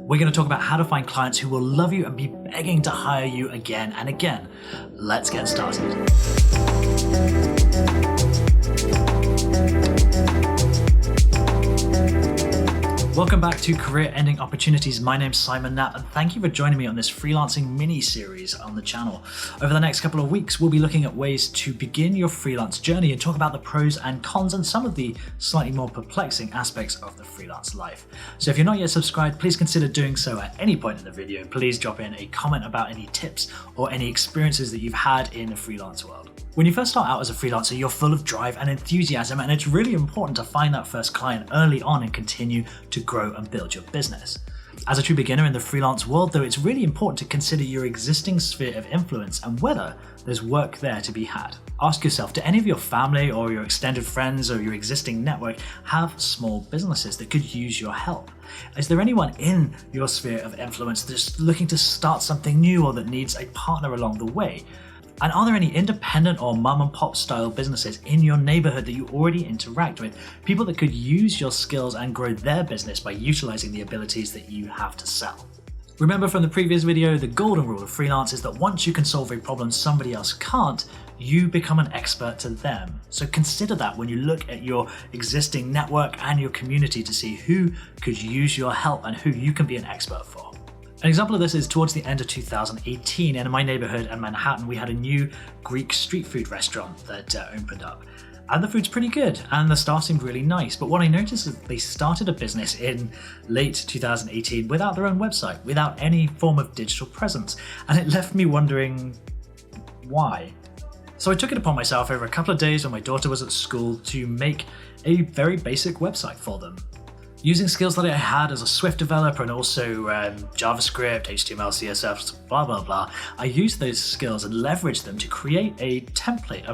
We're going to talk about how to find clients who will love you and be begging to hire you again and again. Let's get started. Welcome back to Career Ending Opportunities. My name's Simon Knapp, and thank you for joining me on this freelancing mini-series on the channel. Over the next couple of weeks, we'll be looking at ways to begin your freelance journey and talk about the pros and cons and some of the slightly more perplexing aspects of the freelance life. So if you're not yet subscribed, please consider doing so at any point in the video. Please drop in a comment about any tips or any experiences that you've had in the freelance world. When you first start out as a freelancer, you're full of drive and enthusiasm, and it's really important to find that first client early on and continue to grow and build your business. As a true beginner in the freelance world, though, it's really important to consider your existing sphere of influence and whether there's work there to be had. Ask yourself, do any of your family or your extended friends or your existing network have small businesses that could use your help? Is there anyone in your sphere of influence that's looking to start something new or that needs a partner along the way? And are there any independent or mom and pop style businesses in your neighborhood that you already interact with? People that could use your skills and grow their business by utilizing the abilities that you have to sell. Remember from the previous video, the golden rule of freelance is that once you can solve a problem somebody else can't, you become an expert to them. So consider that when you look at your existing network and your community to see who could use your help and who you can be an expert for. An example of this is towards the end of 2018, and in my neighborhood in Manhattan, we had a new Greek street food restaurant that opened up. And the food's pretty good, and the staff seemed really nice. But what I noticed is that they started a business in late 2018 without their own website, without any form of digital presence. And it left me wondering why. So I took it upon myself over a couple of days when my daughter was at school to make a very basic website for them. Using skills that I had as a Swift developer and also JavaScript, HTML, CSS, blah, blah, blah, I used those skills and leveraged them to create a template,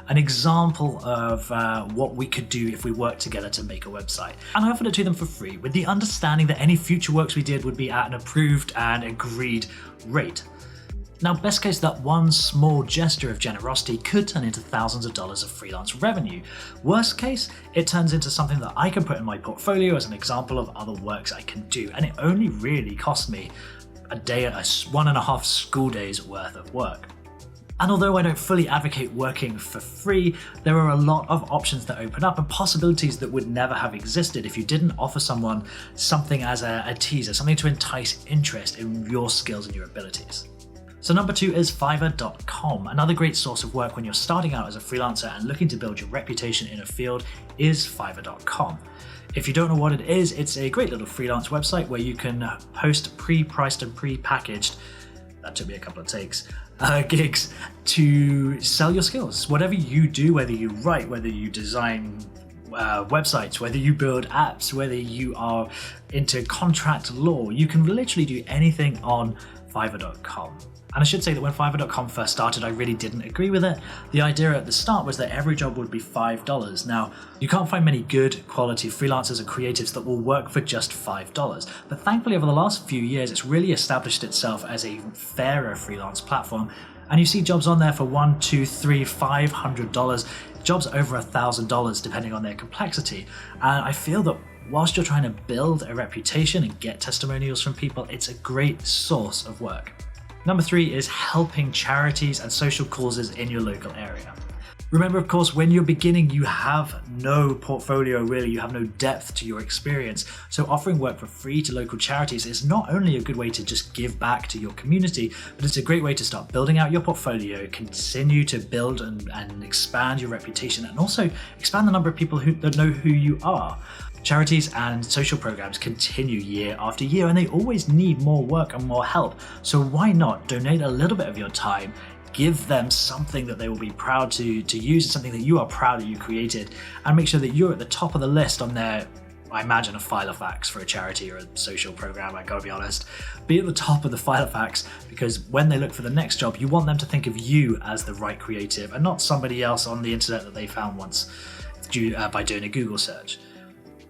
an example of what we could do if we worked together to make a website. And I offered it to them for free with the understanding that any future works we did would be at an approved and agreed rate. Now, best case, that one small gesture of generosity could turn into thousands of dollars of freelance revenue. Worst case, it turns into something that I can put in my portfolio as an example of other works I can do, and it only really cost me a 1.5 school days worth of work. And although I don't fully advocate working for free, there are a lot of options that open up and possibilities that would never have existed if you didn't offer someone something as a teaser, something to entice interest in your skills and your abilities. So number 2 is Fiverr.com. Another great source of work when you're starting out as a freelancer and looking to build your reputation in a field is Fiverr.com. If you don't know what it is, it's a great little freelance website where you can post pre-priced and pre-packaged, that took me a couple of takes, gigs to sell your skills. Whatever you do, whether you write, whether you design websites, whether you build apps, whether you are into contract law, you can literally do anything on Fiverr.com. And I should say that when Fiverr.com first started, I really didn't agree with it. The idea at the start was that every job would be $5. Now, you can't find many good quality freelancers or creatives that will work for just $5. But thankfully, over the last few years, it's really established itself as a fairer freelance platform. And you see jobs on there for $100, $200, $300, $500, jobs over $1,000 depending on their complexity. And I feel that whilst you're trying to build a reputation and get testimonials from people, it's a great source of work. Number 3 is helping charities and social causes in your local area. Remember, of course, when you're beginning, you have no portfolio really, you have no depth to your experience. So offering work for free to local charities is not only a good way to just give back to your community, but it's a great way to start building out your portfolio, continue to build and expand your reputation, and also expand the number of people that know who you are. Charities and social programs continue year after year, and they always need more work and more help. So why not donate a little bit of your time, give them something that they will be proud to use, something that you are proud that you created, and make sure that you're at the top of the list on their, I imagine, a file of facts for a charity or a social program, I gotta be honest. Be at the top of the file of facts, because when they look for the next job, you want them to think of you as the right creative and not somebody else on the internet that they found once by doing a Google search.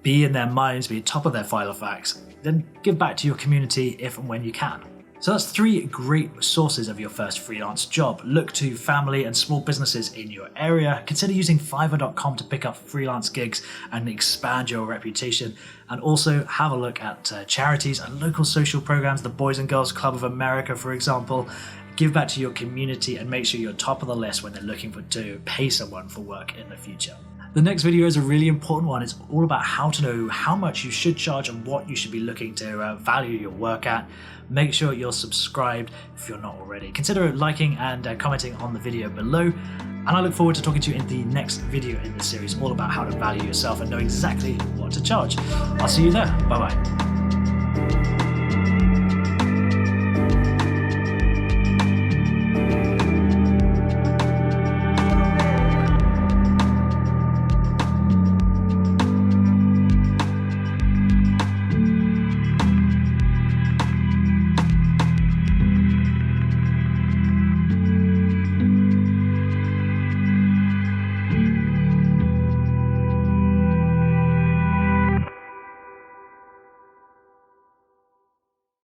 Be in their minds, be top of their file of facts, then give back to your community if and when you can. So that's 3 great sources of your first freelance job. Look to family and small businesses in your area. Consider using Fiverr.com to pick up freelance gigs and expand your reputation. And also have a look at charities and local social programs, the Boys and Girls Club of America, for example. Give back to your community and make sure you're top of the list when they're looking to pay someone for work in the future. The next video is a really important one. It's all about how to know how much you should charge and what you should be looking to value your work at. Make sure you're subscribed if you're not already. Consider liking and commenting on the video below. And I look forward to talking to you in the next video in this series, all about how to value yourself and know exactly what to charge. I'll see you there. Bye-bye.